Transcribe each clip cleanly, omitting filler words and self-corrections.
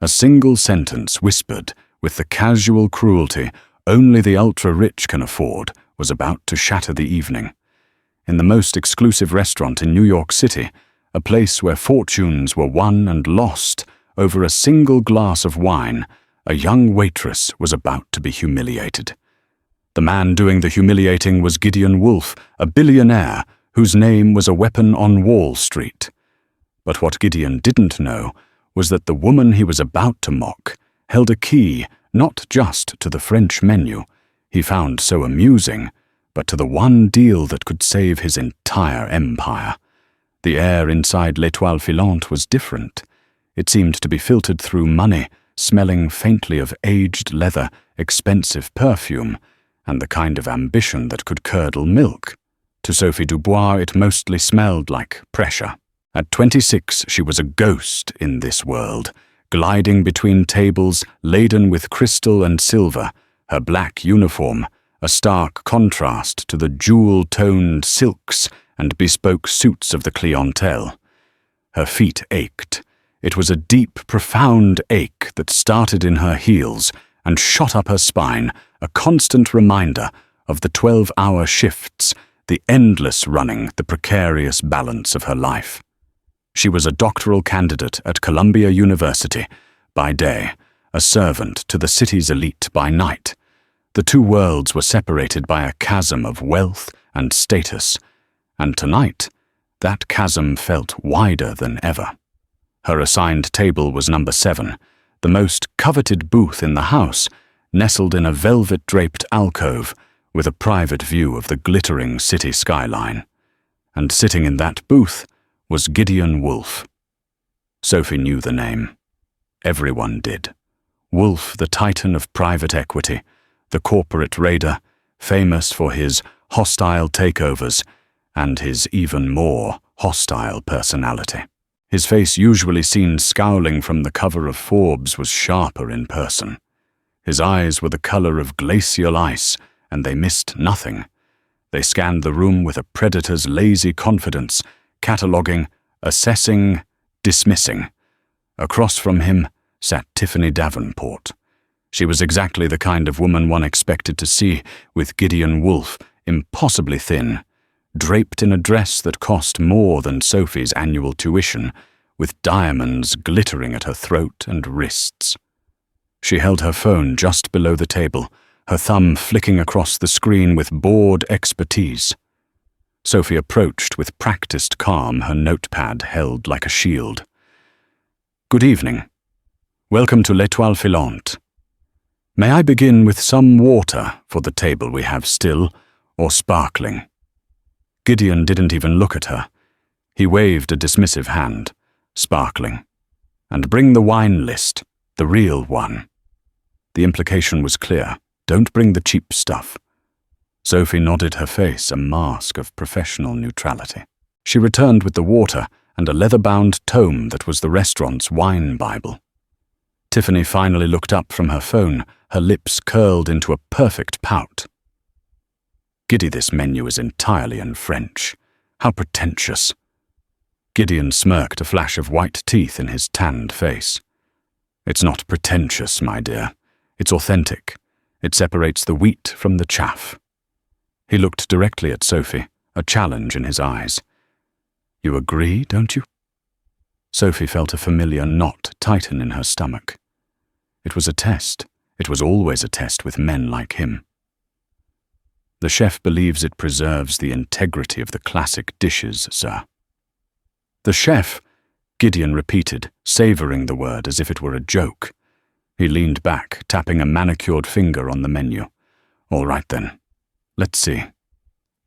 A single sentence whispered with the casual cruelty only the ultra-rich can afford was about to shatter the evening. In the most exclusive restaurant in New York City, a place where fortunes were won and lost over a single glass of wine, a young waitress was about to be humiliated. The man doing the humiliating was Gideon Wolfe, a billionaire whose name was a weapon on Wall Street. But what Gideon didn't know was that the woman he was about to mock held a key not just to the French menu he found so amusing, but to the one deal that could save his entire empire. The air inside L'Étoile Filante was different. It seemed to be filtered through money, smelling faintly of aged leather, expensive perfume, and the kind of ambition that could curdle milk. To Sophie Dubois, it mostly smelled like pressure. At 26, she was a ghost in this world, gliding between tables laden with crystal and silver, her black uniform a stark contrast to the jewel-toned silks and bespoke suits of the clientele. Her feet ached. It was a deep, profound ache that started in her heels and shot up her spine, a constant reminder of the 12-hour shifts, the endless running, the precarious balance of her life. She was a doctoral candidate at Columbia University by day, a servant to the city's elite by night. The two worlds were separated by a chasm of wealth and status, and tonight, that chasm felt wider than ever. Her assigned table was number 7, the most coveted booth in the house, nestled in a velvet-draped alcove with a private view of the glittering city skyline. And sitting in that booth was Gideon Wolfe. Sophie knew the name. Everyone did. Wolfe, the titan of private equity, the corporate raider, famous for his hostile takeovers and his even more hostile personality. His face, usually seen scowling from the cover of Forbes, was sharper in person. His eyes were the color of glacial ice, and they missed nothing. They scanned the room with a predator's lazy confidence, cataloguing, assessing, dismissing. Across from him sat Tiffany Davenport. She was exactly the kind of woman one expected to see with Gideon Wolfe, impossibly thin, draped in a dress that cost more than Sophie's annual tuition, with diamonds glittering at her throat and wrists. She held her phone just below the table, her thumb flicking across the screen with bored expertise. Sophie approached with practiced calm, her notepad held like a shield. "Good evening. Welcome to L'Étoile Filante. May I begin with some water for the table we have still, or sparkling?" Gideon didn't even look at her. He waved a dismissive hand. "Sparkling. And bring the wine list, the real one." The implication was clear. Don't bring the cheap stuff. Sophie nodded, her face a mask of professional neutrality. She returned with the water and a leather-bound tome that was the restaurant's wine Bible. Tiffany finally looked up from her phone, her lips curled into a perfect pout. "Giddy, this menu is entirely in French. How pretentious." Gideon smirked, a flash of white teeth in his tanned face. "It's not pretentious, my dear. It's authentic. It separates the wheat from the chaff." He looked directly at Sophie, a challenge in his eyes. "You agree, don't you?" Sophie felt a familiar knot tighten in her stomach. It was a test. It was always a test with men like him. "The chef believes it preserves the integrity of the classic dishes, sir." "The chef," Gideon repeated, savoring the word as if it were a joke. He leaned back, tapping a manicured finger on the menu. "All right then. Let's see.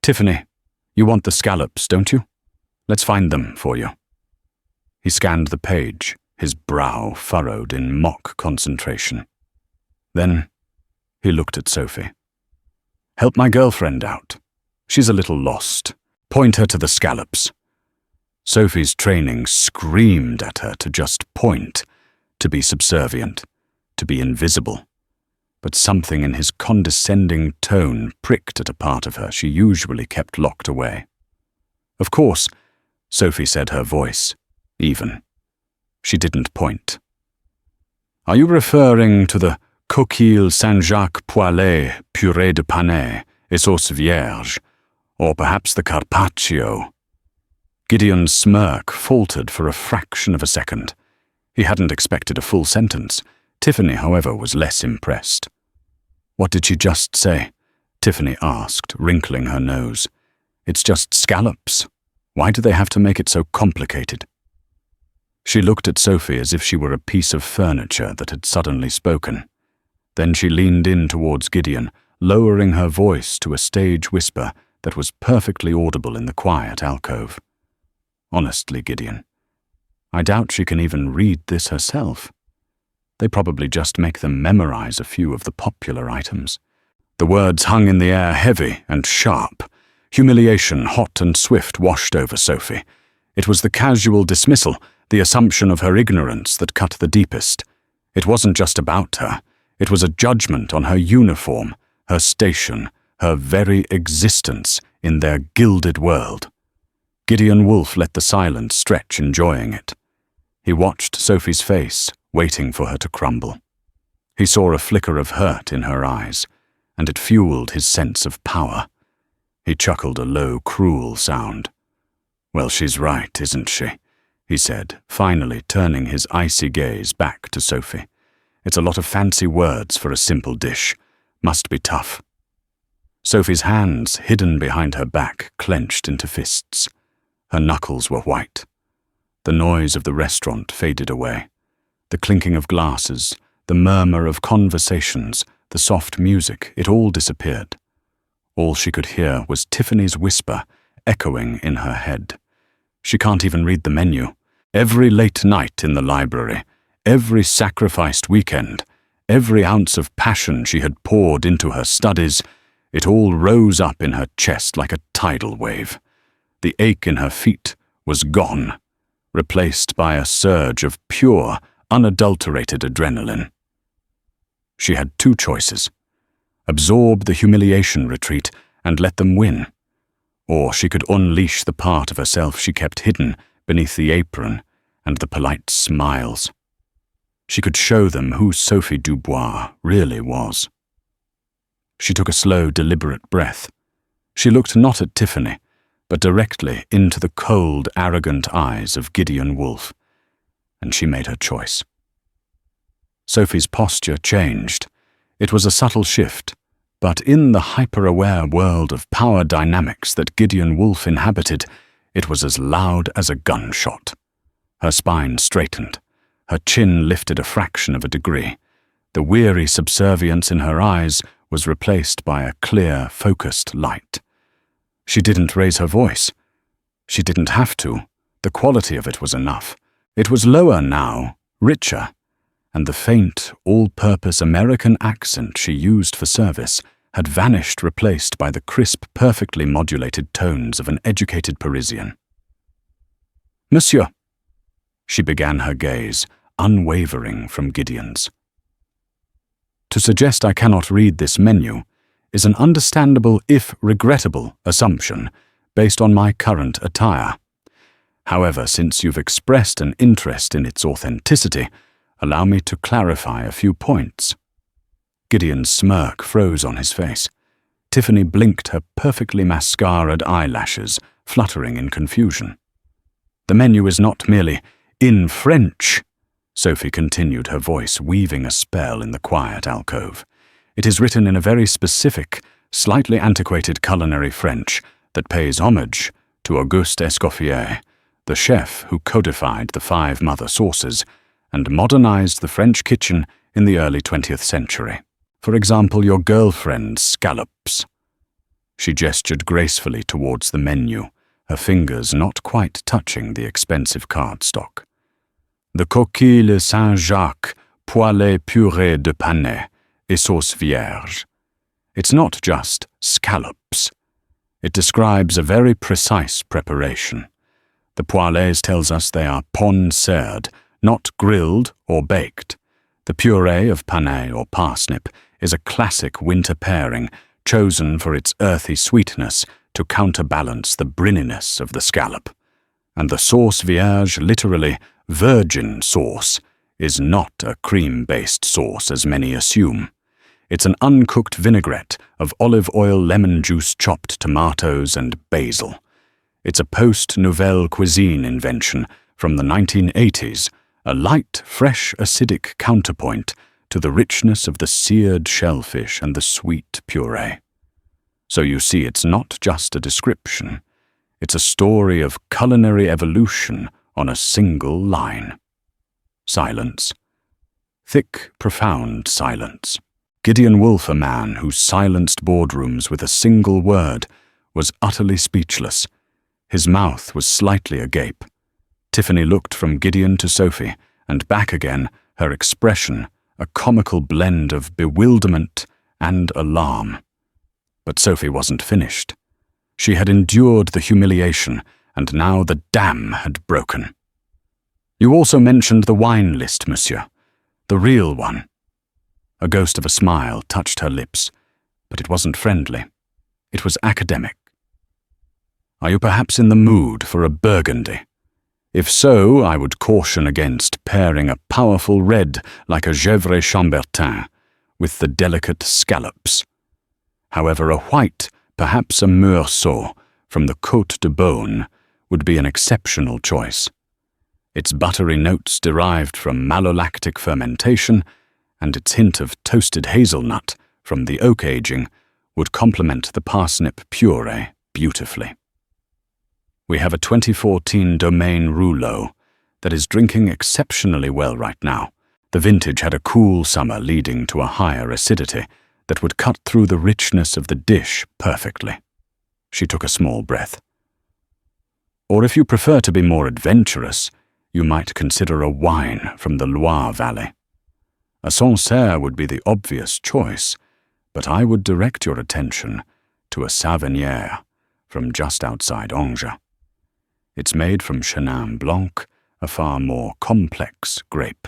Tiffany, you want the scallops, don't you? Let's find them for you." He scanned the page, his brow furrowed in mock concentration. Then he looked at Sophie. "Help my girlfriend out. She's a little lost. Point her to the scallops." Sophie's training screamed at her to just point, to be subservient, to be invisible. But something in his condescending tone pricked at a part of her she usually kept locked away. "Of course," Sophie said, her voice even. She didn't point. Are you referring to the coquille Saint-Jacques poêlée, purée de panais, et sauce vierge, or perhaps the carpaccio? Gideon's smirk faltered for a fraction of a second. He hadn't expected a full sentence. Tiffany, however, was less impressed. What did she just say? Tiffany asked, wrinkling her nose. It's just scallops. Why do they have to make it so complicated? She looked at Sophie as if she were a piece of furniture that had suddenly spoken. Then she leaned in towards Gideon, lowering her voice to a stage whisper that was perfectly audible in the quiet alcove. Honestly, Gideon, I doubt she can even read this herself. They probably just make them memorize a few of the popular items. The words hung in the air heavy and sharp. Humiliation, hot and swift, washed over Sophie. It was the casual dismissal, the assumption of her ignorance that cut the deepest. It wasn't just about her. It was a judgment on her uniform, her station, her very existence in their gilded world. Gideon Wolfe let the silence stretch, enjoying it. He watched Sophie's face, waiting for her to crumble. He saw a flicker of hurt in her eyes, and it fueled his sense of power. He chuckled a low, cruel sound. "Well, she's right, isn't she?" he said, finally turning his icy gaze back to Sophie. "It's a lot of fancy words for a simple dish. Must be tough." Sophie's hands, hidden behind her back, clenched into fists. Her knuckles were white. The noise of the restaurant faded away. The clinking of glasses, the murmur of conversations, the soft music, it all disappeared. All she could hear was Tiffany's whisper echoing in her head. She can't even read the menu. Every late night in the library, every sacrificed weekend, every ounce of passion she had poured into her studies, it all rose up in her chest like a tidal wave. The ache in her feet was gone, replaced by a surge of pure, unadulterated adrenaline. She had two choices: absorb the humiliation retreat and let them win, or she could unleash the part of herself she kept hidden beneath the apron and the polite smiles. She could show them who Sophie Dubois really was. She took a slow, deliberate breath. She looked not at Tiffany, but directly into the cold, arrogant eyes of Gideon Wolfe, and she made her choice. Sophie's posture changed. It was a subtle shift, but in the hyper-aware world of power dynamics that Gideon Wolfe inhabited, it was as loud as a gunshot. Her spine straightened. Her chin lifted a fraction of a degree. The weary subservience in her eyes was replaced by a clear, focused light. She didn't raise her voice. She didn't have to. The quality of it was enough. It was lower now, richer, and the faint, all-purpose American accent she used for service had vanished, replaced by the crisp, perfectly modulated tones of an educated Parisian. "Monsieur," she began, her gaze unwavering from Gideon's. "To suggest I cannot read this menu is an understandable, if regrettable, assumption based on my current attire. However, since you've expressed an interest in its authenticity, allow me to clarify a few points." Gideon's smirk froze on his face. Tiffany blinked her perfectly mascaraed eyelashes, fluttering in confusion. "The menu is not merely in French," Sophie continued, her voice weaving a spell in the quiet alcove. "It is written in a very specific, slightly antiquated culinary French that pays homage to Auguste Escoffier, the chef who codified the 5 mother sauces and modernized the French kitchen in the early 20th century. For example, your girlfriend's scallops." She gestured gracefully towards the menu, her fingers not quite touching the expensive cardstock. "The coquille Saint-Jacques, poêlée purée de panais, et sauce vierge. It's not just scallops. It describes a very precise preparation. The poêlées tells us they are poncered, not grilled or baked. The purée of panais or parsnip is a classic winter pairing chosen for its earthy sweetness to counterbalance the brininess of the scallop. And the sauce vierge, literally virgin sauce, is not a cream-based sauce as many assume. It's an uncooked vinaigrette of olive oil, lemon juice, chopped tomatoes, and basil. It's a post-Nouvelle Cuisine invention from the 1980s, a light, fresh, acidic counterpoint to the richness of the seared shellfish and the sweet puree. So you see, it's not just a description. It's a story of culinary evolution on a single line. Silence. Thick, profound silence. Gideon Wolfe, a man who silenced boardrooms with a single word, was utterly speechless. His mouth was slightly agape. Tiffany looked from Gideon to Sophie, and back again, her expression a comical blend of bewilderment and alarm. But Sophie wasn't finished. She had endured the humiliation, and now the dam had broken. "You also mentioned the wine list, monsieur. The real one." A ghost of a smile touched her lips, but it wasn't friendly. It was academic. "Are you perhaps in the mood for a Burgundy? If so, I would caution against pairing a powerful red like a Gevrey Chambertin with the delicate scallops. However, a white, perhaps a Meursault from the Côte de Beaune, would be an exceptional choice. Its buttery notes derived from malolactic fermentation, and its hint of toasted hazelnut from the oak aging would complement the parsnip puree beautifully. We have a 2014 Domaine Rouleau that is drinking exceptionally well right now. The vintage had a cool summer leading to a higher acidity that would cut through the richness of the dish perfectly. She took a small breath. Or if you prefer to be more adventurous, you might consider a wine from the Loire Valley. A Sancerre would be the obvious choice, but I would direct your attention to a Savinière from just outside Angers. It's made from Chenin Blanc, a far more complex grape.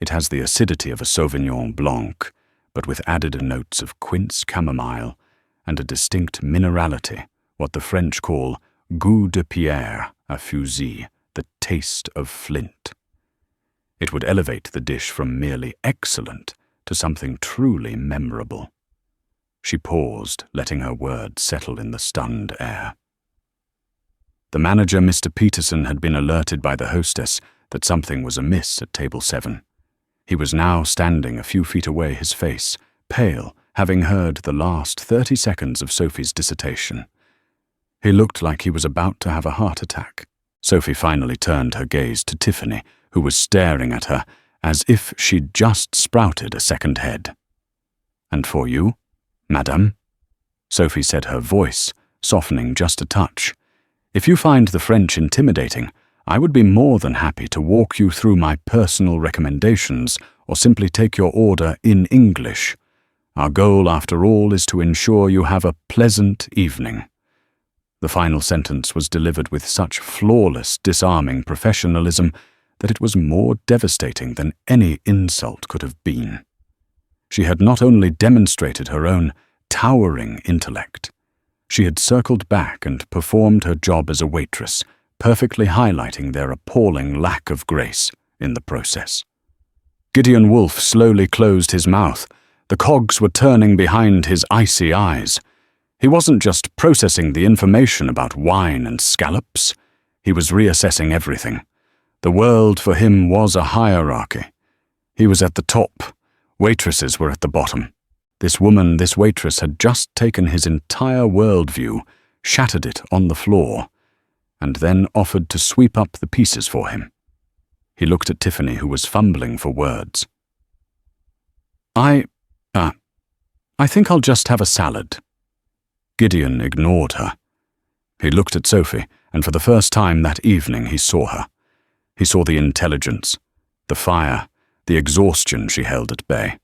It has the acidity of a Sauvignon Blanc, but with added notes of quince chamomile and a distinct minerality, what the French call goût de pierre à fusil, the taste of flint. It would elevate the dish from merely excellent to something truly memorable. She paused, letting her words settle in the stunned air. The manager, Mr. Peterson, had been alerted by the hostess that something was amiss at table 7. He was now standing a few feet away, his face pale, having heard the last 30 seconds of Sophie's dissertation. He looked like he was about to have a heart attack. Sophie finally turned her gaze to Tiffany, who was staring at her as if she'd just sprouted a second head. "And for you, madame?" Sophie said, her voice softening just a touch. "If you find the French intimidating, I would be more than happy to walk you through my personal recommendations or simply take your order in English. Our goal, after all, is to ensure you have a pleasant evening." The final sentence was delivered with such flawless, disarming professionalism that it was more devastating than any insult could have been. She had not only demonstrated her own towering intellect, she had circled back and performed her job as a waitress, perfectly highlighting their appalling lack of grace in the process. Gideon Wolfe slowly closed his mouth. The cogs were turning behind his icy eyes. He wasn't just processing the information about wine and scallops. He was reassessing everything. The world for him was a hierarchy. He was at the top. Waitresses were at the bottom. This woman, this waitress, had just taken his entire worldview, shattered it on the floor, and then offered to sweep up the pieces for him. He looked at Tiffany, who was fumbling for words. I think I'll just have a salad." Gideon ignored her. He looked at Sophie, and for the first time that evening he saw her. He saw the intelligence, the fire, the exhaustion she held at bay.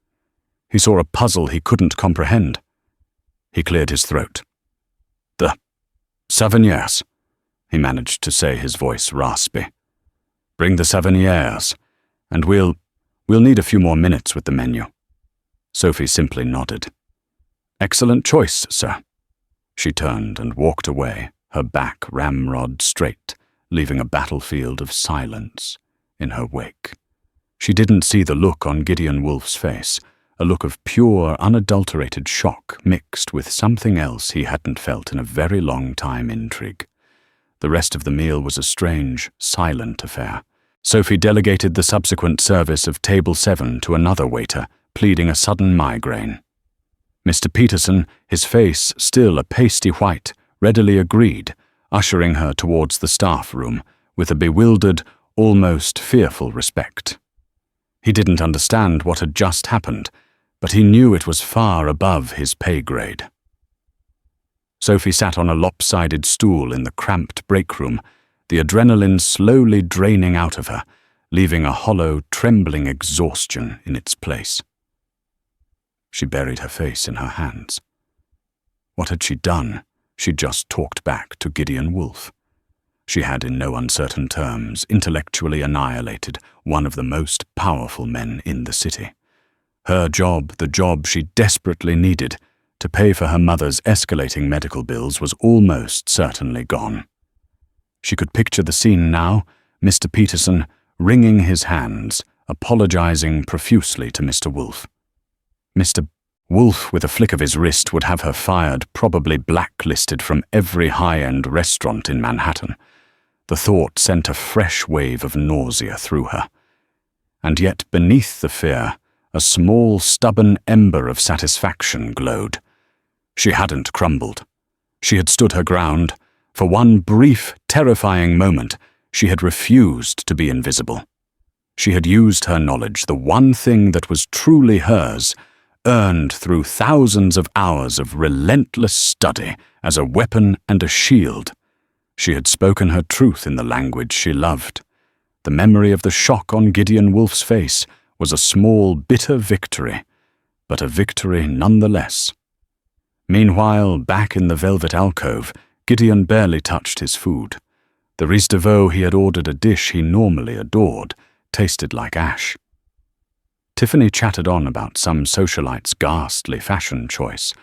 He saw a puzzle he couldn't comprehend. He cleared his throat. "The Savinières," he managed to say, his voice raspy. "Bring the Savinières, and we'll need a few more minutes with the menu." Sophie simply nodded. "Excellent choice, sir." She turned and walked away, her back ramrod straight, leaving a battlefield of silence in her wake. She didn't see the look on Gideon Wolfe's face, a look of pure, unadulterated shock mixed with something else he hadn't felt in a very long time: intrigue. The rest of the meal was a strange, silent affair. Sophie delegated the subsequent service of table 7 to another waiter, pleading a sudden migraine. Mr. Peterson, his face still a pasty white, readily agreed, ushering her towards the staff room with a bewildered, almost fearful respect. He didn't understand what had just happened, but he knew it was far above his pay grade. Sophie sat on a lopsided stool in the cramped break room, the adrenaline slowly draining out of her, leaving a hollow, trembling exhaustion in its place. She buried her face in her hands. What had she done? She'd just talked back to Gideon Wolfe. She had, in no uncertain terms, intellectually annihilated one of the most powerful men in the city. Her job, the job she desperately needed to pay for her mother's escalating medical bills, was almost certainly gone. She could picture the scene now, Mr. Peterson wringing his hands, apologizing profusely to Mr. Wolfe. Mr. Wolfe, with a flick of his wrist, would have her fired, probably blacklisted from every high-end restaurant in Manhattan. The thought sent a fresh wave of nausea through her. And yet, beneath the fear, a small, stubborn ember of satisfaction glowed. She hadn't crumbled. She had stood her ground. For one brief, terrifying moment, she had refused to be invisible. She had used her knowledge, the one thing that was truly hers, earned through thousands of hours of relentless study, as a weapon and a shield. She had spoken her truth in the language she loved. The memory of the shock on Gideon Wolfe's face was a small, bitter victory, but a victory nonetheless. Meanwhile, back in the velvet alcove, Gideon barely touched his food. The riz de veau he had ordered, a dish he normally adored, tasted like ash. Tiffany chattered on about some socialite's ghastly fashion choice,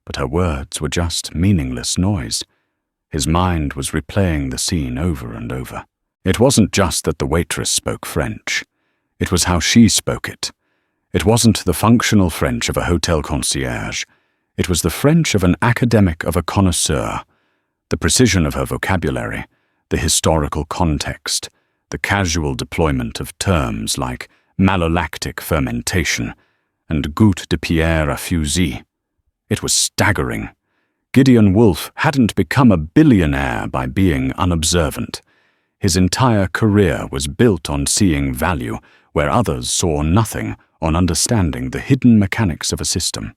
but her words were just meaningless noise. His mind was replaying the scene over and over. It wasn't just that the waitress spoke French. It was how she spoke it. It wasn't the functional French of a hotel concierge. It was the French of an academic, of a connoisseur. The precision of her vocabulary, the historical context, the casual deployment of terms like malolactic fermentation and goutte de pierre à fusil. It was staggering. Gideon Wolfe hadn't become a billionaire by being unobservant. His entire career was built on seeing value where others saw nothing, on understanding the hidden mechanics of a system.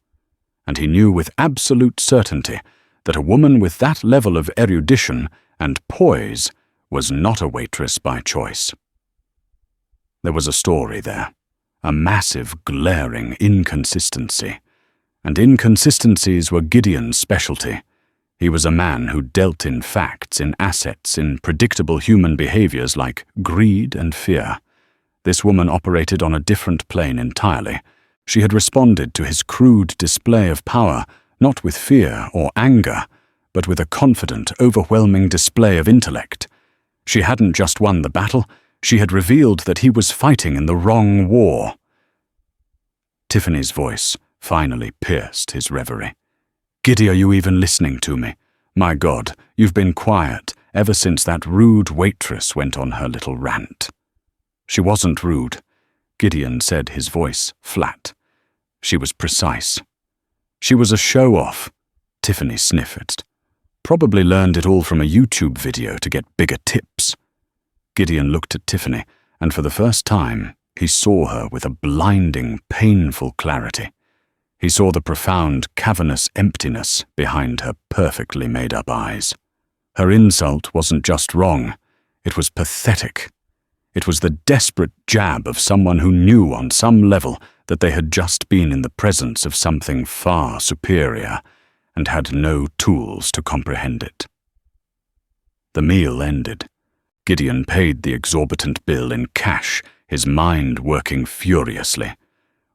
And he knew with absolute certainty that a woman with that level of erudition and poise was not a waitress by choice. There was a story there, a massive, glaring inconsistency. And inconsistencies were Gideon's specialty. He was a man who dealt in facts, in assets, in predictable human behaviors like greed and fear. This woman operated on a different plane entirely. She had responded to his crude display of power, not with fear or anger, but with a confident, overwhelming display of intellect. She hadn't just won the battle, she had revealed that he was fighting in the wrong war. Tiffany's voice finally pierced his reverie. "Giddy, are you even listening to me? My God, you've been quiet ever since that rude waitress went on her little rant." She wasn't rude, Gideon said, his voice flat. She was precise. She was a show-off, Tiffany sniffed. Probably learned it all from a YouTube video to get bigger tips. Gideon looked at Tiffany, and for the first time, he saw her with a blinding, painful clarity. He saw the profound, cavernous emptiness behind her perfectly made-up eyes. Her insult wasn't just wrong, it was pathetic. It was the desperate jab of someone who knew on some level that they had just been in the presence of something far superior and had no tools to comprehend it. The meal ended. Gideon paid the exorbitant bill in cash, his mind working furiously.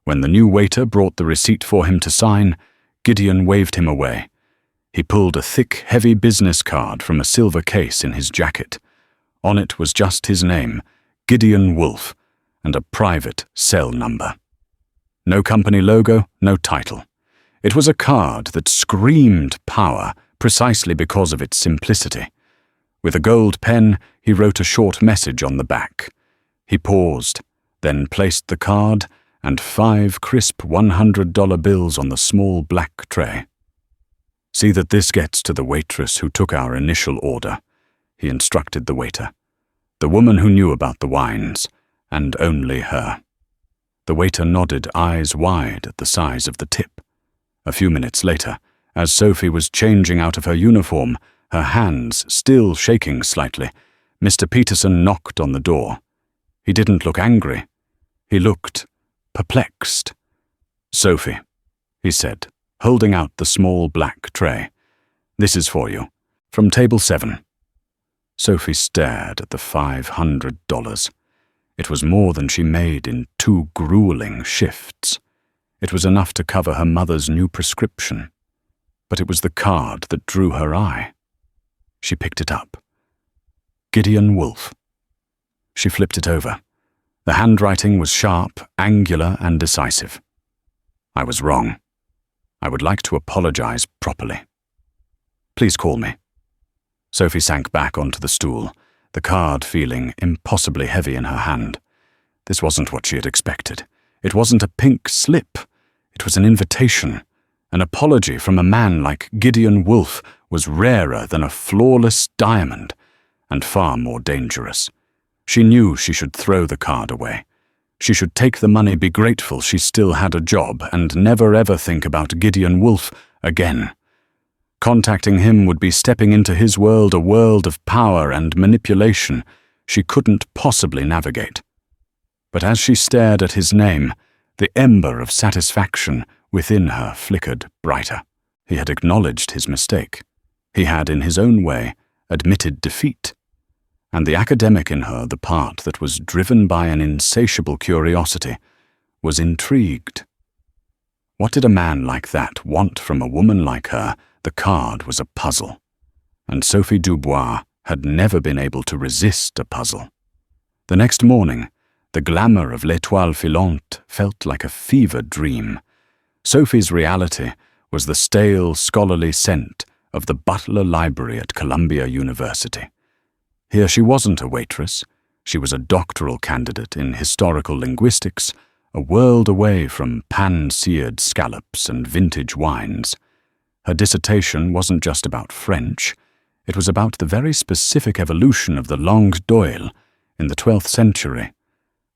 When the new waiter brought the receipt for him to sign, Gideon waved him away. He pulled a thick, heavy business card from a silver case in his jacket. On it was just his name, Gideon Wolfe, and a private cell number. No company logo, no title. It was a card that screamed power precisely because of its simplicity. With a gold pen, he wrote a short message on the back. He paused, then placed the card and 5 crisp $100 bills on the small black tray. "See that this gets to the waitress who took our initial order," he instructed the waiter. "The woman who knew about the wines, and only her." The waiter nodded, eyes wide at the size of the tip. A few minutes later, as Sophie was changing out of her uniform, her hands still shaking slightly, Mr. Peterson knocked on the door. He didn't look angry. He looked perplexed. "Sophie," he said, holding out the small black tray. "This is for you, from table 7. Sophie stared at the $500. It was more than she made in 2 grueling shifts. It was enough to cover her mother's new prescription. But it was the card that drew her eye. She picked it up. Gideon Wolfe. She flipped it over. The handwriting was sharp, angular, and decisive. "I was wrong. I would like to apologize properly. Please call me." Sophie sank back onto the stool, the card feeling impossibly heavy in her hand. This wasn't what she had expected. It wasn't a pink slip. It was an invitation. An apology from a man like Gideon Wolfe was rarer than a flawless diamond, and far more dangerous. She knew she should throw the card away. She should take the money, be grateful she still had a job, and never ever think about Gideon Wolfe again. Contacting him would be stepping into his world, a world of power and manipulation she couldn't possibly navigate. But as she stared at his name, the ember of satisfaction within her flickered brighter. He had acknowledged his mistake. He had, in his own way, admitted defeat. And the academic in her, the part that was driven by an insatiable curiosity, was intrigued. What did a man like that want from a woman like her? The card was a puzzle. And Sophie Dubois had never been able to resist a puzzle. The next morning, the glamour of L'Étoile Filante felt like a fever dream. Sophie's reality was the stale, scholarly scent of the Butler Library at Columbia University. Here she wasn't a waitress. She was a doctoral candidate in historical linguistics, a world away from pan-seared scallops and vintage wines. Her dissertation wasn't just about French. It was about the very specific evolution of the langue d'oil in the 12th century,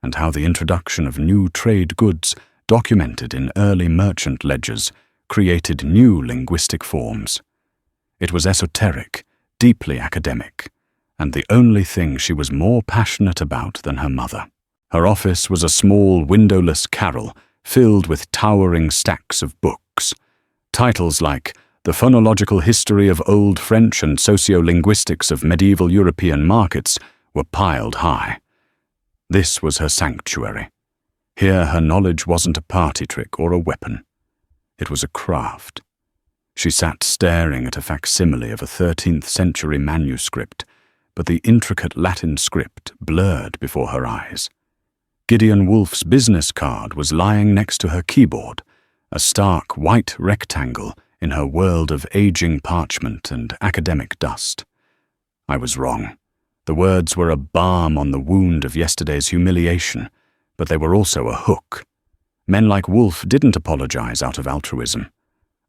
and how the introduction of new trade goods documented in early merchant ledgers created new linguistic forms. It was esoteric, deeply academic, and the only thing she was more passionate about than her mother. Her office was a small, windowless carrel filled with towering stacks of books. Titles like The Phonological History of Old French and Sociolinguistics of Medieval European Markets were piled high. This was her sanctuary. Here her knowledge wasn't a party trick or a weapon. It was a craft. She sat staring at a facsimile of a 13th century manuscript, but the intricate Latin script blurred before her eyes. Gideon Wolfe's business card was lying next to her keyboard, a stark white rectangle in her world of aging parchment and academic dust. I was wrong. The words were a balm on the wound of yesterday's humiliation, but they were also a hook. Men like Wolfe didn't apologize out of altruism.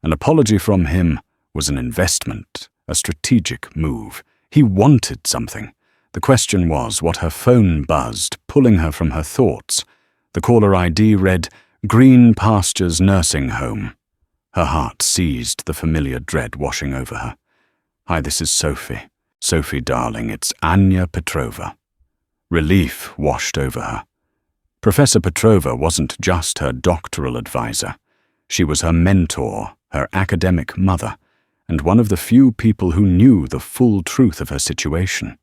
An apology from him was an investment, a strategic move. He wanted something. The question was what her phone buzzed, pulling her from her thoughts. The caller ID read, Green Pastures Nursing Home. Her heart seized the familiar dread washing over her. Hi, this is Sophie. Sophie, darling, it's Anya Petrova. Relief washed over her. Professor Petrova wasn't just her doctoral advisor. She was her mentor, her academic mother, and one of the few people who knew the full truth of her situation.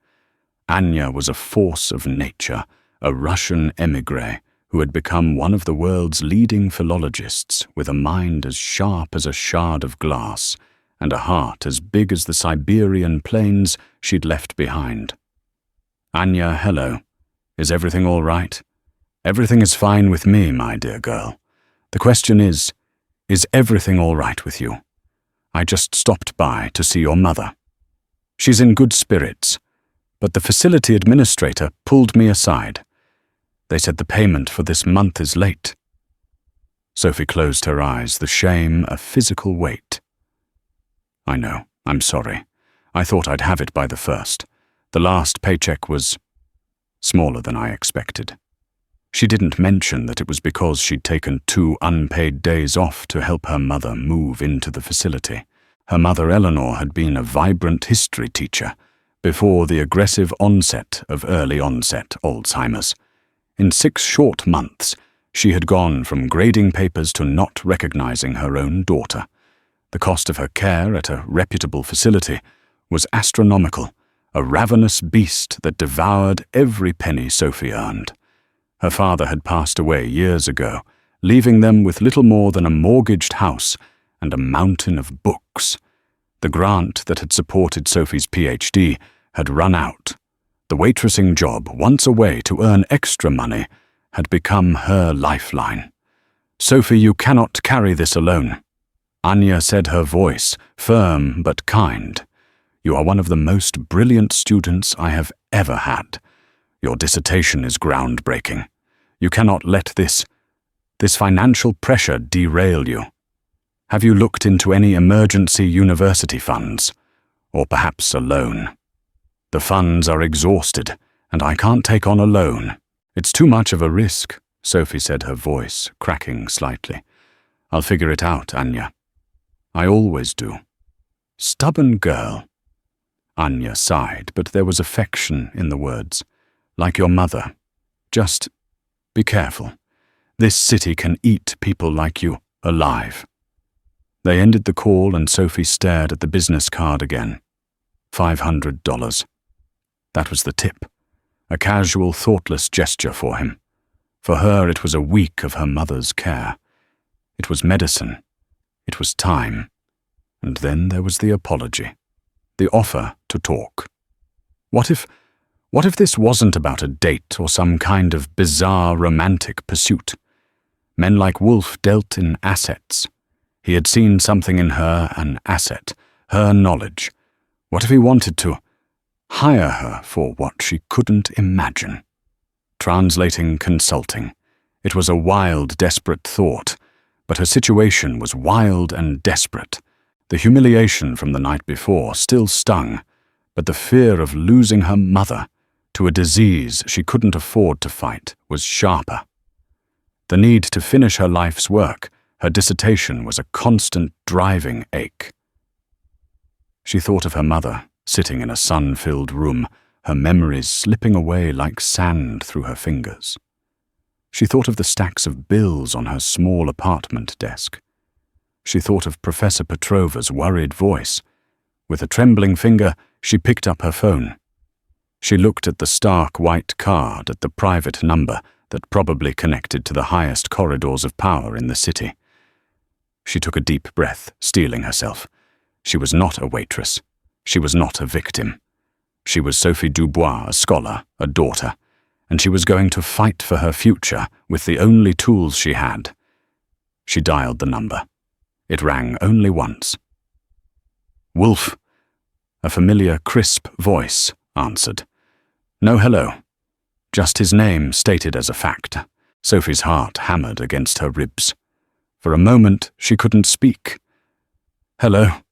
Anya was a force of nature, a Russian émigré who had become one of the world's leading philologists with a mind as sharp as a shard of glass and a heart as big as the Siberian plains she'd left behind. Anya, hello. Is everything all right? Everything is fine with me, my dear girl. The question is everything all right with you? I just stopped by to see your mother. She's in good spirits, but the facility administrator pulled me aside. They said the payment for this month is late." Sophie closed her eyes, the shame a physical weight. "I know, I'm sorry. I thought I'd have it by the 1st. The last paycheck was smaller than I expected." She didn't mention that it was because she'd taken 2 unpaid days off to help her mother move into the facility. Her mother Eleanor had been a vibrant history teacher before the aggressive onset of early-onset Alzheimer's. In 6 short months, she had gone from grading papers to not recognizing her own daughter. The cost of her care at a reputable facility was astronomical, a ravenous beast that devoured every penny Sophie earned. Her father had passed away years ago, leaving them with little more than a mortgaged house and a mountain of books. The grant that had supported Sophie's PhD had run out. The waitressing job, once a way to earn extra money, had become her lifeline. "Sophie, you cannot carry this alone." Anya said, her voice firm but kind. "You are one of the most brilliant students I have ever had. Your dissertation is groundbreaking. You cannot let this financial pressure derail you. Have you looked into any emergency university funds? Or perhaps a loan? The funds are exhausted, and I can't take on a loan. It's too much of a risk," Sophie said, her voice cracking slightly. "I'll figure it out, Anya. I always do." "Stubborn girl." Anya sighed, but there was affection in the words. "Like your mother. Just be careful. This city can eat people like you alive." They ended the call and Sophie stared at the business card again. $500. That was the tip. A casual, thoughtless gesture for him. For her, it was a week of her mother's care. It was medicine. It was time. And then there was the apology. The offer to talk. What if this wasn't about a date or some kind of bizarre romantic pursuit? Men like Wolf dealt in assets. He had seen something in her, an asset, her knowledge. What if he wanted to hire her for what she couldn't imagine? Translating consulting. It was a wild, desperate thought, but her situation was wild and desperate. The humiliation from the night before still stung, but the fear of losing her mother to a disease she couldn't afford to fight was sharper. The need to finish her life's work, her dissertation, was a constant driving ache. She thought of her mother, sitting in a sun-filled room, her memories slipping away like sand through her fingers. She thought of the stacks of bills on her small apartment desk. She thought of Professor Petrova's worried voice. With a trembling finger, she picked up her phone. She looked at the stark white card at the private number that probably connected to the highest corridors of power in the city. She took a deep breath, steeling herself. She was not a waitress. She was not a victim. She was Sophie Dubois, a scholar, a daughter, and she was going to fight for her future with the only tools she had. She dialed the number. It rang only once. "Wolf," a familiar, crisp voice answered. No hello. Just his name stated as a fact. Sophie's heart hammered against her ribs. For a moment, she couldn't speak. "Hello,"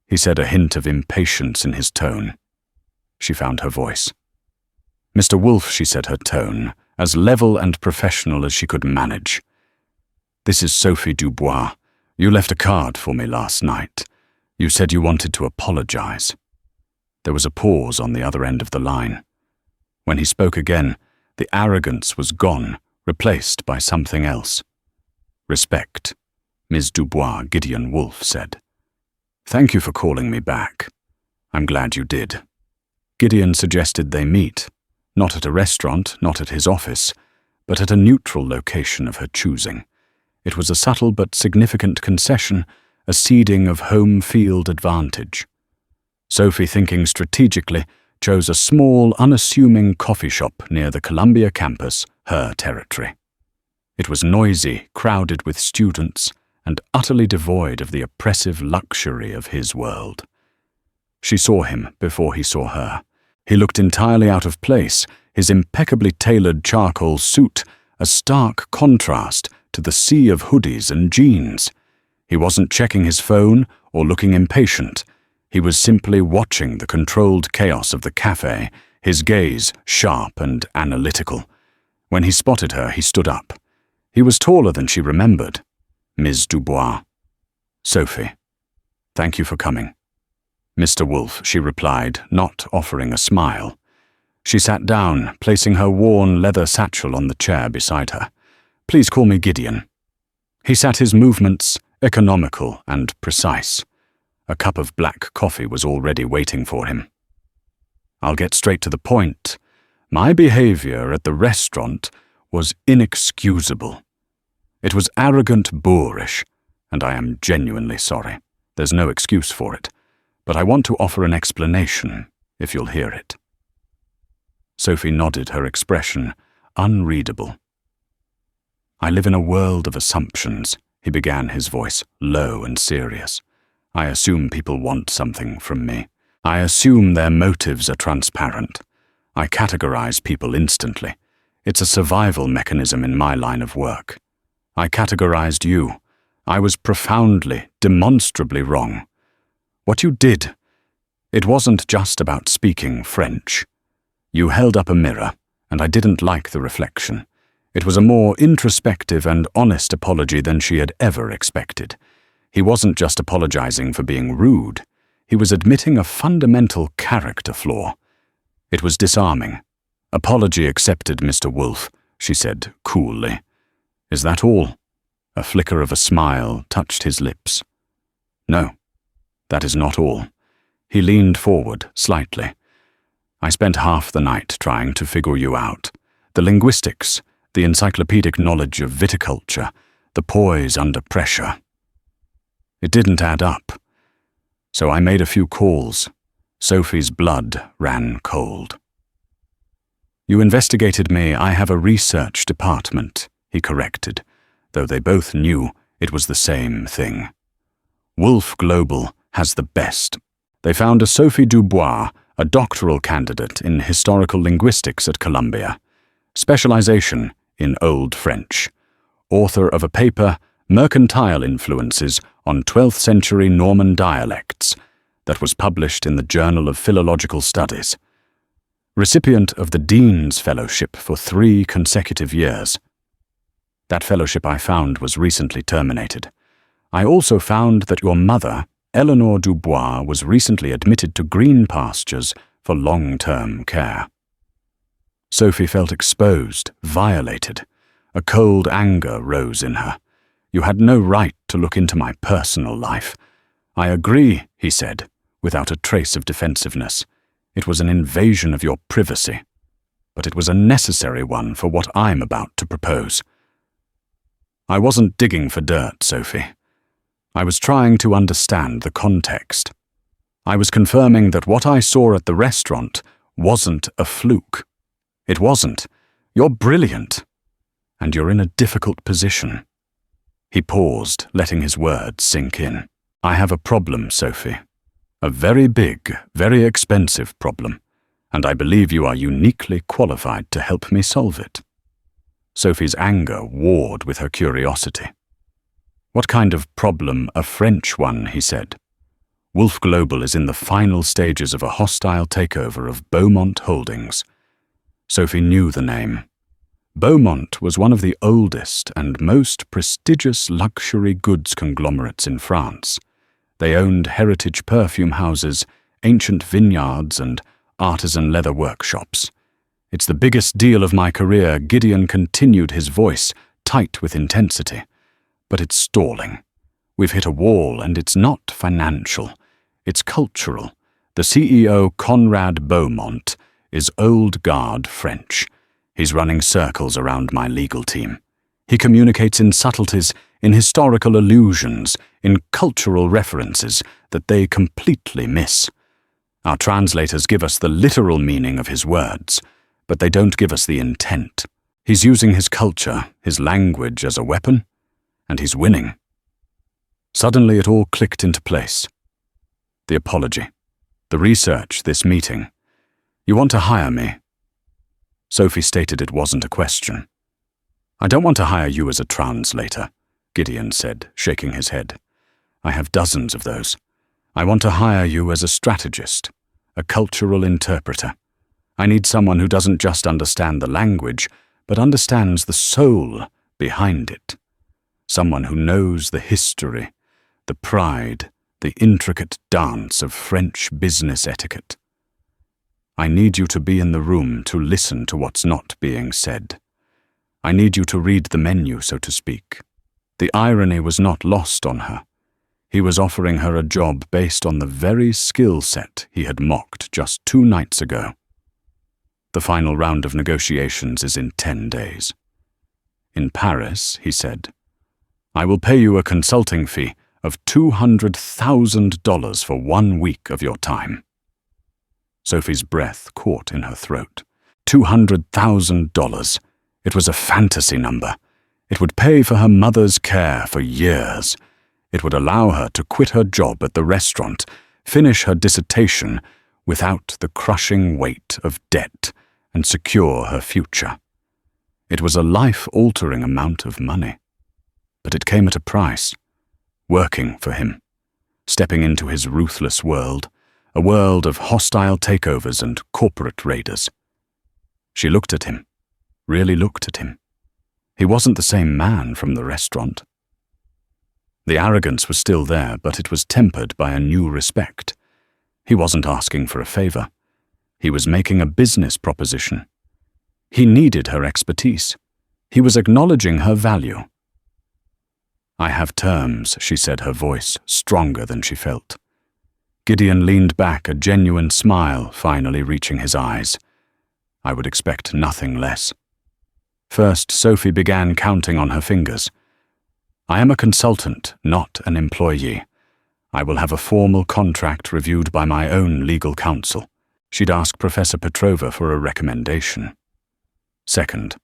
he said, a hint of impatience in his tone. She found her voice. "Mr. Wolf," she said, her tone as level and professional as she could manage. "This is Sophie Dubois. You left a card for me last night. You said you wanted to apologize." There was a pause on the other end of the line. When he spoke again, the arrogance was gone, replaced by something else. "Respect," Ms. Dubois, Gideon Wolf said. "Thank you for calling me back. I'm glad you did." Gideon suggested they meet, not at a restaurant, not at his office, but at a neutral location of her choosing. It was a subtle but significant concession, a ceding of home field advantage. Sophie, thinking strategically, chose a small, unassuming coffee shop near the Columbia campus, her territory. It was noisy, crowded with students, and utterly devoid of the oppressive luxury of his world. She saw him before he saw her. He looked entirely out of place, his impeccably tailored charcoal suit a stark contrast to the sea of hoodies and jeans. He wasn't checking his phone or looking impatient. He was simply watching the controlled chaos of the cafe, his gaze sharp and analytical. When he spotted her, he stood up. He was taller than she remembered. Ms. Dubois. Sophie. Thank you for coming. Mr. Wolfe, she replied, not offering a smile. She sat down, placing her worn leather satchel on the chair beside her. Please call me Gideon. He sat his movements, economical and precise. A cup of black coffee was already waiting for him. I'll get straight to the point. My behavior at the restaurant was inexcusable. It was arrogant, boorish, and I am genuinely sorry. There's no excuse for it, but I want to offer an explanation, if you'll hear it. Sophie nodded, her expression unreadable. I live in a world of assumptions, he began, his voice low and serious. I assume people want something from me. I assume their motives are transparent. I categorize people instantly. It's a survival mechanism in my line of work. I categorized you. I was profoundly, demonstrably wrong. What you did, it wasn't just about speaking French. You held up a mirror, and I didn't like the reflection. It was a more introspective and honest apology than she had ever expected. He wasn't just apologizing for being rude. He was admitting a fundamental character flaw. It was disarming. Apology accepted, Mr. Wolfe, she said coolly. Is that all? A flicker of a smile touched his lips. No, that is not all. He leaned forward slightly. I spent half the night trying to figure you out. The linguistics, the encyclopedic knowledge of viticulture, the poise under pressure. It didn't add up. So I made a few calls. Sophie's blood ran cold. You investigated me. I have a research department, he corrected, though they both knew it was the same thing. Wolfe Global has the best. They found a Sophie Dubois, a doctoral candidate in historical linguistics at Columbia, specialization in Old French, author of a paper, Mercantile Influences on 12th Century Norman Dialects, that was published in the Journal of Philological Studies. Recipient of the Dean's Fellowship for 3 consecutive years. That fellowship I found was recently terminated. I also found that your mother, Eleanor Dubois, was recently admitted to green pastures for long-term care. Sophie felt exposed, violated. A cold anger rose in her. You had no right to look into my personal life. I agree, he said, without a trace of defensiveness. It was an invasion of your privacy. But it was a necessary one for what I'm about to propose. I wasn't digging for dirt, Sophie. I was trying to understand the context. I was confirming that what I saw at the restaurant wasn't a fluke. It wasn't. You're brilliant. And you're in a difficult position. He paused, letting his words sink in. I have a problem, Sophie. A very big, very expensive problem. And I believe you are uniquely qualified to help me solve it. Sophie's anger warred with her curiosity. What kind of problem? A French one, he said. Wolfe Global is in the final stages of a hostile takeover of Beaumont Holdings. Sophie knew the name. Beaumont was one of the oldest and most prestigious luxury goods conglomerates in France. They owned heritage perfume houses, ancient vineyards, and artisan leather workshops. It's the biggest deal of my career, Gideon continued, his voice tight with intensity. But it's stalling. We've hit a wall, and it's not financial. It's cultural. The CEO, Conrad Beaumont, is old guard French. He's running circles around my legal team. He communicates in subtleties, in historical allusions, in cultural references that they completely miss. Our translators give us the literal meaning of his words, but they don't give us the intent. He's using his culture, his language as a weapon, and he's winning. Suddenly it all clicked into place. The apology, the research, this meeting. You want to hire me? Sophie stated it wasn't a question. I don't want to hire you as a translator, Gideon said, shaking his head. I have dozens of those. I want to hire you as a strategist, a cultural interpreter. I need someone who doesn't just understand the language, but understands the soul behind it. Someone who knows the history, the pride, the intricate dance of French business etiquette. I need you to be in the room to listen to what's not being said. I need you to read the menu, so to speak. The irony was not lost on her. He was offering her a job based on the very skill set he had mocked just 2 nights ago. The final round of negotiations is in 10 days. In Paris, he said, I will pay you a consulting fee of $200,000 for 1 week of your time. Sophie's breath caught in her throat. $200,000. It was a fantasy number. It would pay for her mother's care for years. It would allow her to quit her job at the restaurant, finish her dissertation without the crushing weight of debt, and secure her future. It was a life-altering amount of money. But it came at a price. Working for him. Stepping into his ruthless world, a world of hostile takeovers and corporate raiders. She looked at him, really looked at him. He wasn't the same man from the restaurant. The arrogance was still there, but it was tempered by a new respect. He wasn't asking for a favor. He was making a business proposition. He needed her expertise. He was acknowledging her value. I have terms, she said, her voice stronger than she felt. Gideon leaned back, a genuine smile finally reaching his eyes. I would expect nothing less. First, Sophie began counting on her fingers. I am a consultant, not an employee. I will have a formal contract reviewed by my own legal counsel. She'd ask Professor Petrova for a recommendation. Second,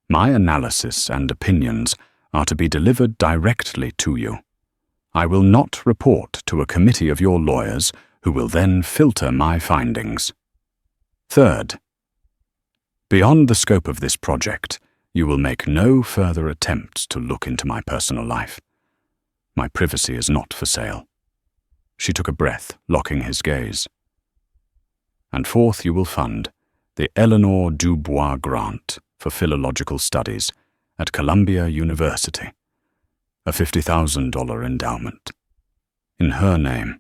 my analysis and opinions are to be delivered directly to you. I will not report to a committee of your lawyers who will then filter my findings. Third, beyond the scope of this project, you will make no further attempts to look into my personal life. My privacy is not for sale. She took a breath, locking his gaze. And fourth, you will fund the Eleanor Dubois Grant for Philological Studies at Columbia University, a $50,000 endowment. In her name.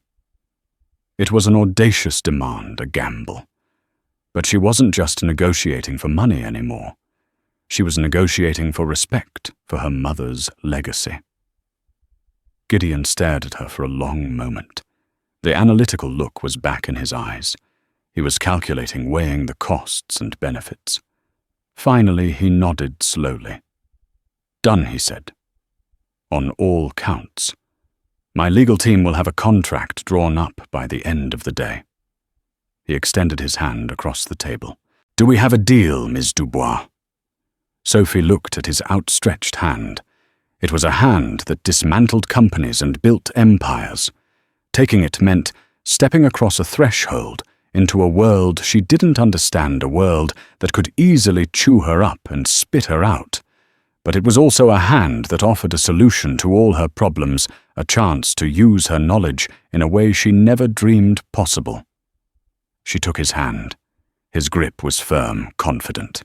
It was an audacious demand, a gamble. But she wasn't just negotiating for money anymore. She was negotiating for respect for her mother's legacy. Gideon stared at her for a long moment. The analytical look was back in his eyes. He was calculating, weighing the costs and benefits. Finally, he nodded slowly. Done, he said. On all counts. My legal team will have a contract drawn up by the end of the day. He extended his hand across the table. Do we have a deal, Ms. Dubois? Sophie looked at his outstretched hand. It was a hand that dismantled companies and built empires. Taking it meant stepping across a threshold into a world she didn't understand, a world that could easily chew her up and spit her out. But it was also a hand that offered a solution to all her problems, a chance to use her knowledge in a way she never dreamed possible. She took his hand. His grip was firm, confident.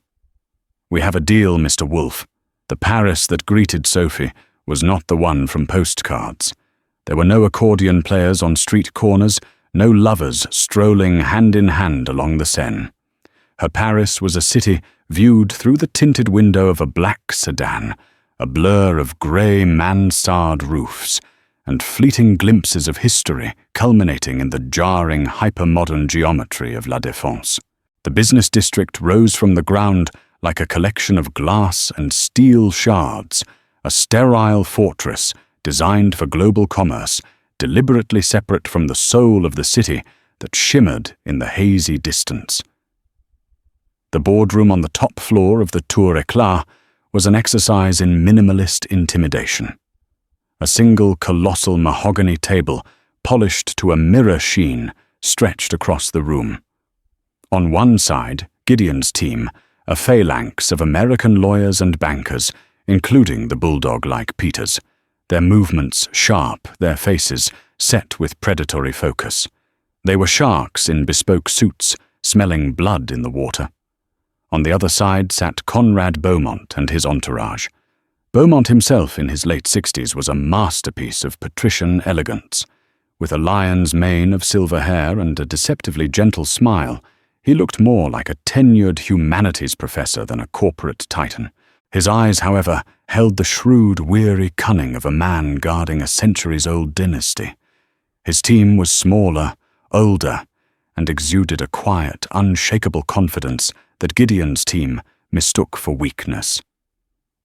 We have a deal, Mr. Wolfe. The Paris that greeted Sophie was not the one from postcards. There were no accordion players on street corners, no lovers strolling hand in hand along the Seine. Her Paris was a city viewed through the tinted window of a black sedan, a blur of grey mansard roofs, and fleeting glimpses of history culminating in the jarring hypermodern geometry of La Défense. The business district rose from the ground like a collection of glass and steel shards, a sterile fortress designed for global commerce, deliberately separate from the soul of the city, that shimmered in the hazy distance. The boardroom on the top floor of the Tour Éclat was an exercise in minimalist intimidation. A single colossal mahogany table, polished to a mirror sheen, stretched across the room. On one side, Gideon's team, a phalanx of American lawyers and bankers, including the bulldog-like Peters, their movements sharp, their faces set with predatory focus. They were sharks in bespoke suits, smelling blood in the water. On the other side sat Conrad Beaumont and his entourage. Beaumont himself, in his late 60s, was a masterpiece of patrician elegance. With a lion's mane of silver hair and a deceptively gentle smile, he looked more like a tenured humanities professor than a corporate titan. His eyes, however, held the shrewd, weary cunning of a man guarding a centuries-old dynasty. His team was smaller, older, and exuded a quiet, unshakable confidence that Gideon's team mistook for weakness.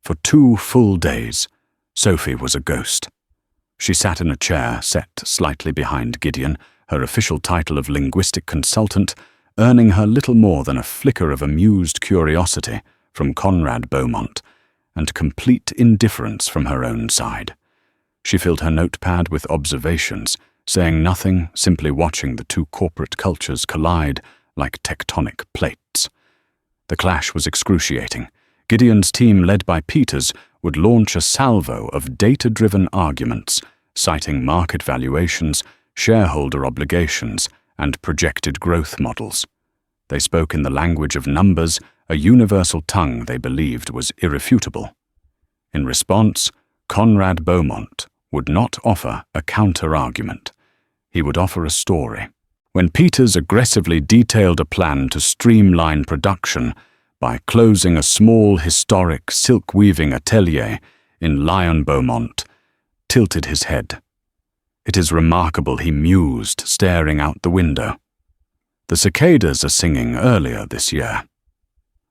For 2 full days, Sophie was a ghost. She sat in a chair set slightly behind Gideon, her official title of linguistic consultant, earning her little more than a flicker of amused curiosity from Conrad Beaumont, and complete indifference from her own side. She filled her notepad with observations, saying nothing, simply watching the 2 corporate cultures collide like tectonic plates. The clash was excruciating. Gideon's team, led by Peters, would launch a salvo of data-driven arguments, citing market valuations, shareholder obligations, and projected growth models. They spoke in the language of numbers, a universal tongue they believed was irrefutable. In response, Conrad Beaumont would not offer a counter-argument. He would offer a story. When Peters aggressively detailed a plan to streamline production by closing a small historic silk-weaving atelier in Lyon, Beaumont tilted his head. It is remarkable, he mused, staring out the window. The cicadas are singing earlier this year.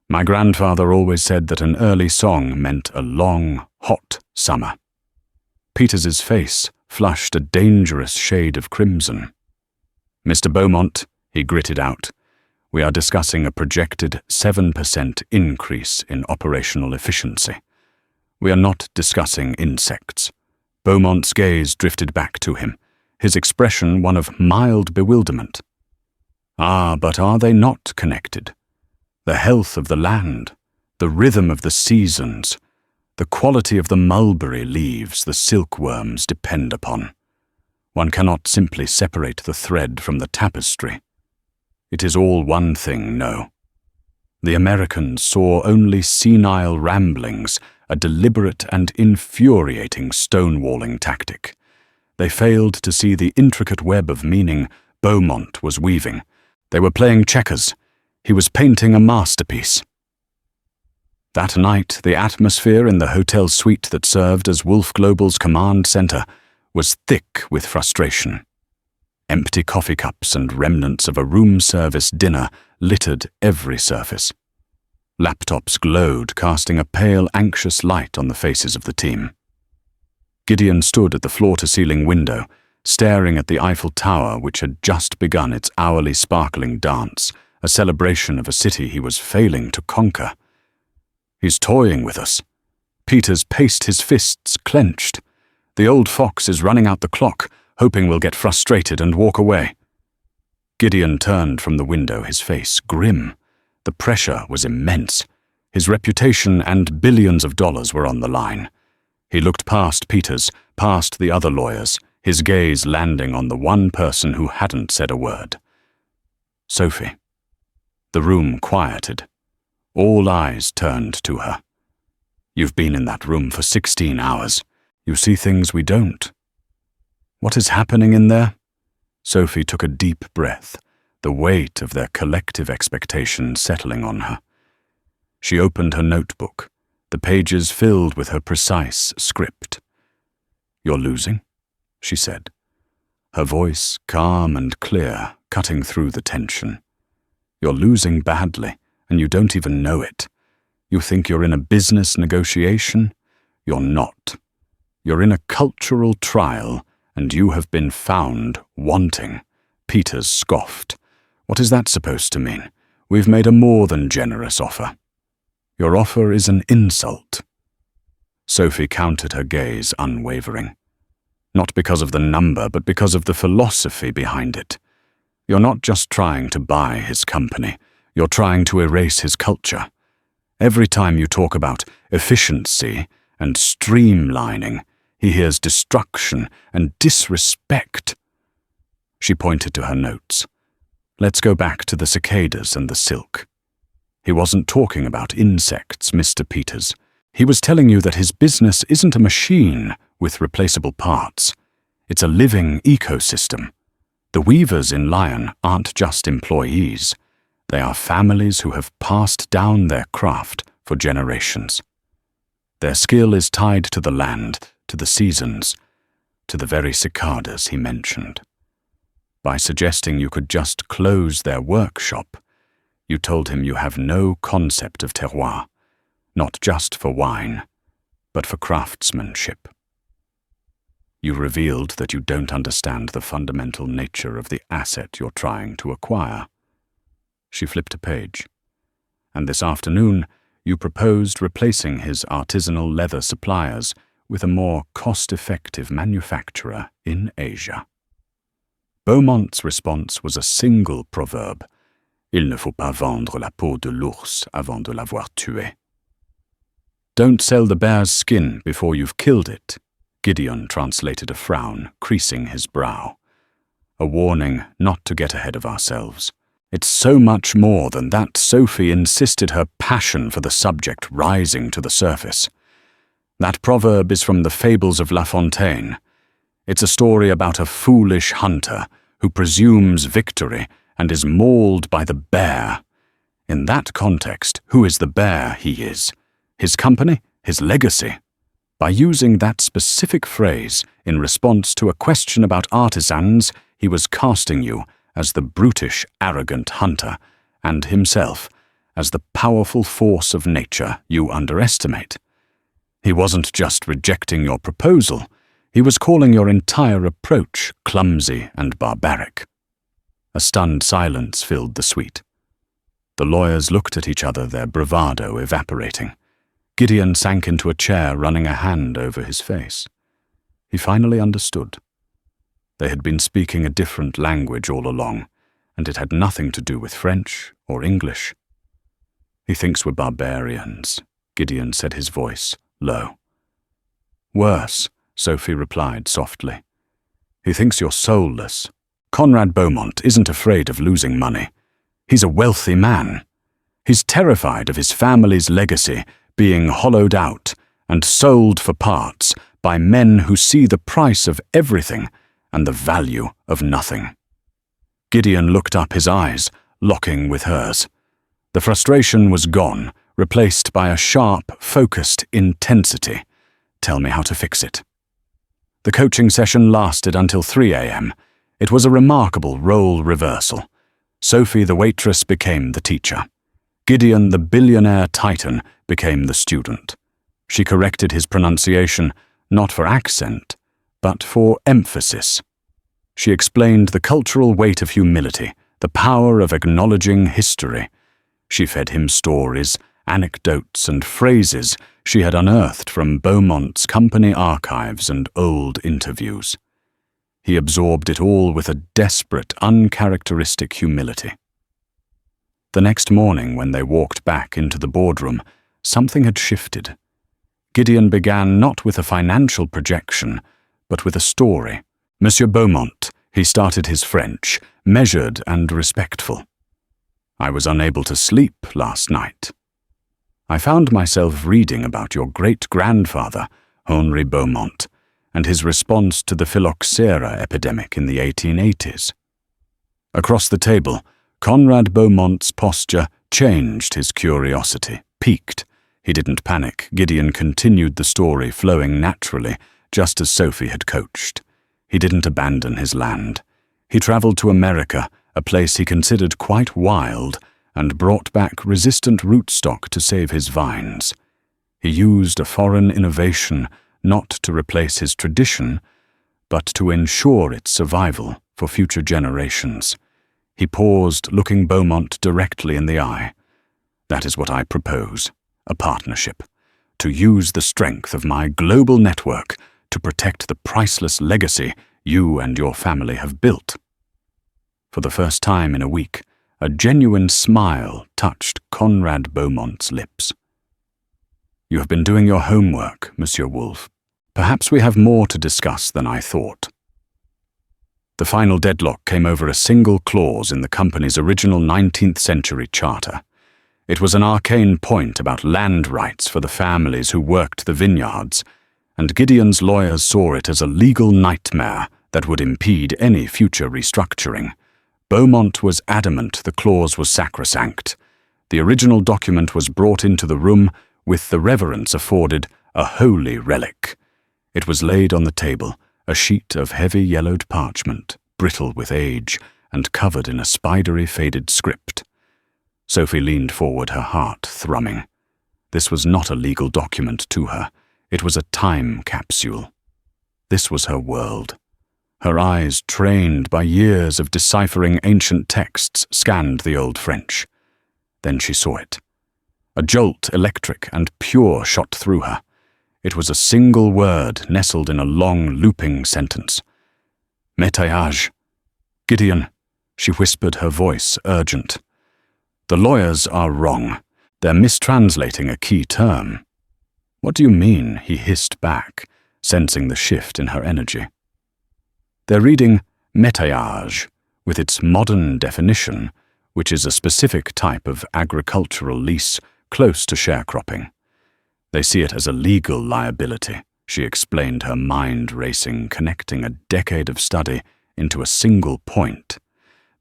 My grandfather always said that an early song meant a long, hot summer. Peters's face flushed a dangerous shade of crimson. Mr. Beaumont, he gritted out, we are discussing a projected 7% increase in operational efficiency. We are not discussing insects. Beaumont's gaze drifted back to him, his expression one of mild bewilderment. Ah, but are they not connected? The health of the land, the rhythm of the seasons, the quality of the mulberry leaves the silkworms depend upon. One cannot simply separate the thread from the tapestry. It is all one thing, no. The Americans saw only senile ramblings, a deliberate and infuriating stonewalling tactic. They failed to see the intricate web of meaning Beaumont was weaving. They were playing checkers. He was painting a masterpiece. That night, the atmosphere in the hotel suite that served as Wolf Global's command center was thick with frustration. Empty coffee cups and remnants of a room service dinner littered every surface. Laptops glowed, casting a pale, anxious light on the faces of the team. Gideon stood at the floor-to-ceiling window, staring at the Eiffel Tower, which had just begun its hourly sparkling dance, a celebration of a city he was failing to conquer. He's toying with us. Peters paced, his fists clenched. The old fox is running out the clock, hoping we'll get frustrated and walk away. Gideon turned from the window, his face grim. The pressure was immense. His reputation and billions of dollars were on the line. He looked past Peters, past the other lawyers, his gaze landing on the one person who hadn't said a word. Sophie. The room quieted. All eyes turned to her. You've been in that room for 16 hours. You see things we don't. What is happening in there? Sophie took a deep breath, the weight of their collective expectations settling on her. She opened her notebook, the pages filled with her precise script. You're losing, she said, her voice calm and clear, cutting through the tension. You're losing badly, and you don't even know it. You think you're in a business negotiation? You're not. You're in a cultural trial, and you have been found wanting. Peters scoffed. "What is that supposed to mean? We've made a more than generous offer." "Your offer is an insult." Sophie countered her gaze, unwavering. "Not because of the number, but because of the philosophy behind it. You're not just trying to buy his company, you're trying to erase his culture. Every time you talk about efficiency and streamlining, he hears destruction and disrespect." She pointed to her notes. "Let's go back to the cicadas and the silk. He wasn't talking about insects, Mr. Peters. He was telling you that his business isn't a machine with replaceable parts. It's a living ecosystem. The weavers in Lyon aren't just employees. They are families who have passed down their craft for generations. Their skill is tied to the land, to the seasons, to the very cicadas he mentioned. By suggesting you could just close their workshop, you told him you have no concept of terroir, not just for wine, but for craftsmanship. You revealed that you don't understand the fundamental nature of the asset you're trying to acquire." She flipped a page. "And this afternoon, you proposed replacing his artisanal leather suppliers with a more cost-effective manufacturer in Asia." Beaumont's response was a single proverb. "Il ne faut pas vendre la peau de l'ours avant de l'avoir tué." "Don't sell the bear's skin before you've killed it." Gideon translated a frown, creasing his brow. "A warning not to get ahead of ourselves. It's so much more than that." Sophie insisted, her passion for the subject rising to the surface. "That proverb is from the fables of La Fontaine. It's a story about a foolish hunter who presumes victory and is mauled by the bear. In that context, who is the bear he is? His company? His legacy? By using that specific phrase in response to a question about artisans, he was casting you as the brutish, arrogant hunter, and himself as the powerful force of nature you underestimate. He wasn't just rejecting your proposal, he was calling your entire approach clumsy and barbaric." A stunned silence filled the suite. The lawyers looked at each other, their bravado evaporating. Gideon sank into a chair, running a hand over his face. He finally understood. They had been speaking a different language all along, and it had nothing to do with French or English. "He thinks we're barbarians," Gideon said, his voice low. "Worse," Sophie replied softly. "He thinks you're soulless. Conrad Beaumont isn't afraid of losing money. He's a wealthy man. He's terrified of his family's legacy being hollowed out and sold for parts by men who see the price of everything and the value of nothing." Gideon looked up, his eyes locking with hers. The frustration was gone, replaced by a sharp, focused intensity. "Tell me how to fix it." The coaching session lasted until 3 a.m. It was a remarkable role reversal. Sophie, the waitress, became the teacher. Gideon, the billionaire titan, became the student. She corrected his pronunciation, not for accent, but for emphasis. She explained the cultural weight of humility, the power of acknowledging history. She fed him stories, anecdotes, and phrases she had unearthed from Beaumont's company archives and old interviews. He absorbed it all with a desperate, uncharacteristic humility. The next morning, when they walked back into the boardroom, something had shifted. Gideon began not with a financial projection, but with a story. "Monsieur Beaumont," he started his French, measured and respectful. "I was unable to sleep last night. I found myself reading about your great-grandfather, Henri Beaumont, and his response to the phylloxera epidemic in the 1880s. Across the table, Conrad Beaumont's posture changed, his curiosity piqued. He didn't panic. Gideon continued the story, flowing naturally, just as Sophie had coached. He didn't abandon his land. He traveled to America, a place he considered quite wild, and brought back resistant rootstock to save his vines. He used a foreign innovation not to replace his tradition, but to ensure its survival for future generations. He paused, looking Beaumont directly in the eye. That is what I propose, a partnership. To use the strength of my global network to protect the priceless legacy you and your family have built. For the first time in a week, a genuine smile touched Conrad Beaumont's lips. You have been doing your homework, Monsieur Wolfe. Perhaps we have more to discuss than I thought. The final deadlock came over a single clause in the company's original 19th century charter. It was an arcane point about land rights for the families who worked the vineyards, and Gideon's lawyers saw it as a legal nightmare that would impede any future restructuring. Beaumont was adamant the clause was sacrosanct. The original document was brought into the room with the reverence afforded a holy relic. It was laid on the table, a sheet of heavy yellowed parchment, brittle with age, and covered in a spidery faded script. Sophie leaned forward, her heart thrumming. This was not a legal document to her. It was a time capsule. This was her world. Her eyes, trained by years of deciphering ancient texts, scanned the Old French. Then she saw it. A jolt, electric and pure, shot through her. It was a single word nestled in a long, looping sentence. Métayage. Gideon, she whispered, her voice urgent. The lawyers are wrong. They're mistranslating a key term. What do you mean? He hissed back, sensing the shift in her energy. They're reading métayage with its modern definition, which is a specific type of agricultural lease close to sharecropping. They see it as a legal liability, she explained, her mind racing, connecting a decade of study into a single point.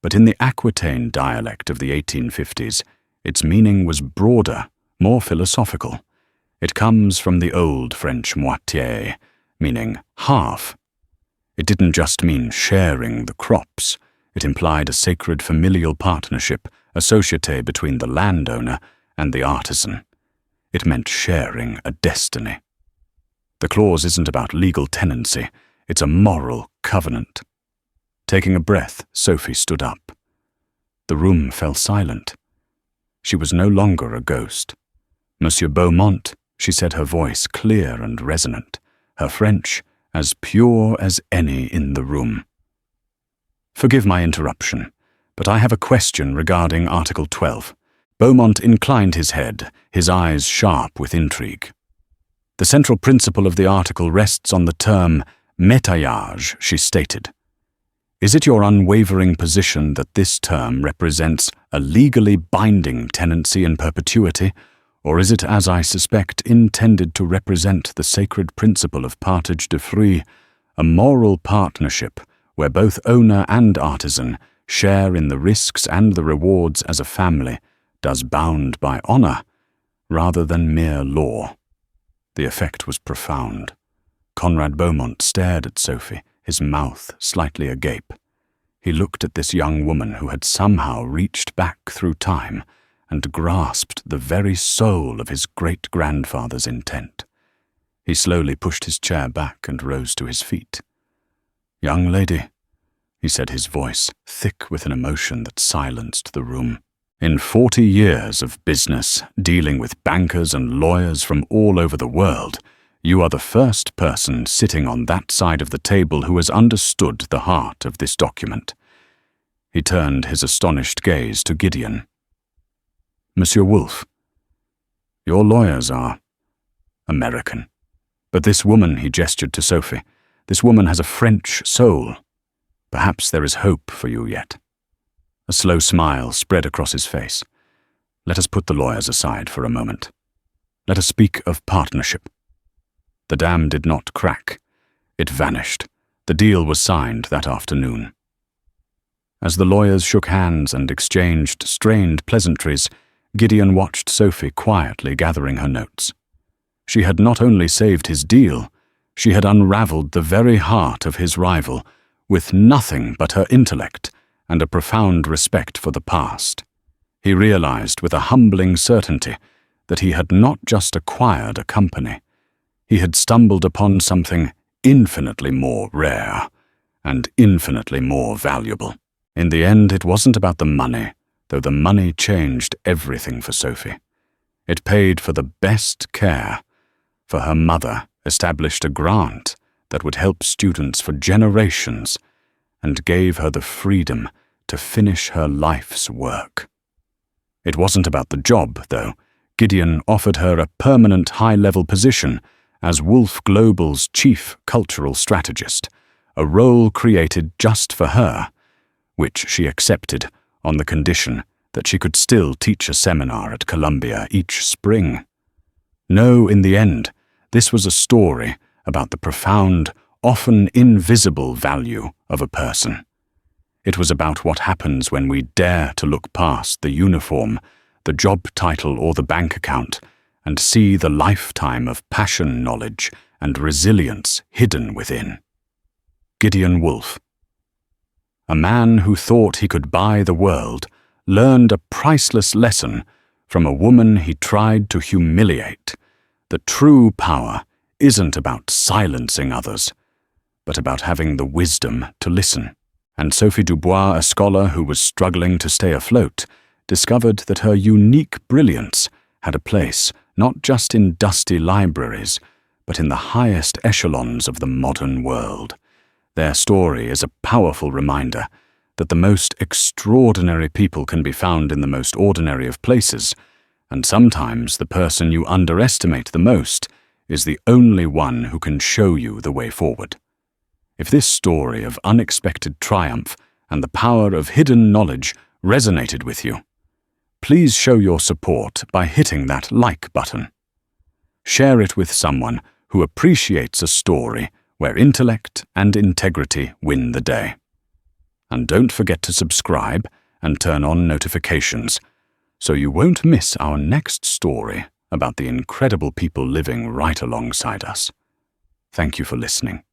But in the Aquitaine dialect of the 1850s, its meaning was broader, more philosophical. It comes from the old French moitié, meaning half. It didn't just mean sharing the crops. It implied a sacred familial partnership, a société between the landowner and the artisan. It meant sharing a destiny. The clause isn't about legal tenancy, it's a moral covenant. Taking a breath, Sophie stood up. The room fell silent. She was no longer a ghost. Monsieur Beaumont, she said, her voice clear and resonant, her French as pure as any in the room. Forgive my interruption, but I have a question regarding Article 12. Beaumont inclined his head, his eyes sharp with intrigue. The central principle of the article rests on the term métayage, she stated. Is it your unwavering position that this term represents a legally binding tenancy in perpetuity, or is it, as I suspect, intended to represent the sacred principle of partage de fruits, a moral partnership where both owner and artisan share in the risks and the rewards as a family, does bound by honor rather than mere law? The effect was profound. Conrad Beaumont stared at Sophie, his mouth slightly agape. He looked at this young woman who had somehow reached back through time and grasped the very soul of his great-grandfather's intent. He slowly pushed his chair back and rose to his feet. "Young lady," he said, his voice thick with an emotion that silenced the room. "In 40 years of business, dealing with bankers and lawyers from all over the world, you are the first person sitting on that side of the table who has understood the heart of this document." He turned his astonished gaze to Gideon. "Monsieur Wolfe, your lawyers are American. But this woman," he gestured to Sophie, "this woman has a French soul. Perhaps there is hope for you yet." A slow smile spread across his face. "Let us put the lawyers aside for a moment. Let us speak of partnership." The dam did not crack. It vanished. The deal was signed that afternoon. As the lawyers shook hands and exchanged strained pleasantries, Gideon watched Sophie quietly gathering her notes. She had not only saved his deal, she had unraveled the very heart of his rival with nothing but her intellect and a profound respect for the past. He realized with a humbling certainty that he had not just acquired a company. He had stumbled upon something infinitely more rare, and infinitely more valuable. In the end, it wasn't about the money, though the money changed everything for Sophie. It paid for the best care, for her mother established a grant that would help students for generations and gave her the freedom to finish her life's work. It wasn't about the job, though. Gideon offered her a permanent high-level position as Wolf Global's chief cultural strategist, a role created just for her, which she accepted on the condition that she could still teach a seminar at Columbia each spring. No, in the end, this was a story about the profound, often invisible value of a person. It was about what happens when we dare to look past the uniform, the job title or the bank account, and see the lifetime of passion, knowledge, and resilience hidden within. Gideon Wolf. A man who thought he could buy the world learned a priceless lesson from a woman he tried to humiliate. The true power isn't about silencing others, but about having the wisdom to listen. And Sophie Dubois, a scholar who was struggling to stay afloat, discovered that her unique brilliance had a place not just in dusty libraries, but in the highest echelons of the modern world. Their story is a powerful reminder that the most extraordinary people can be found in the most ordinary of places, and sometimes the person you underestimate the most is the only one who can show you the way forward. If this story of unexpected triumph and the power of hidden knowledge resonated with you, please show your support by hitting that like button. Share it with someone who appreciates a story where intellect and integrity win the day. And don't forget to subscribe and turn on notifications so you won't miss our next story about the incredible people living right alongside us. Thank you for listening.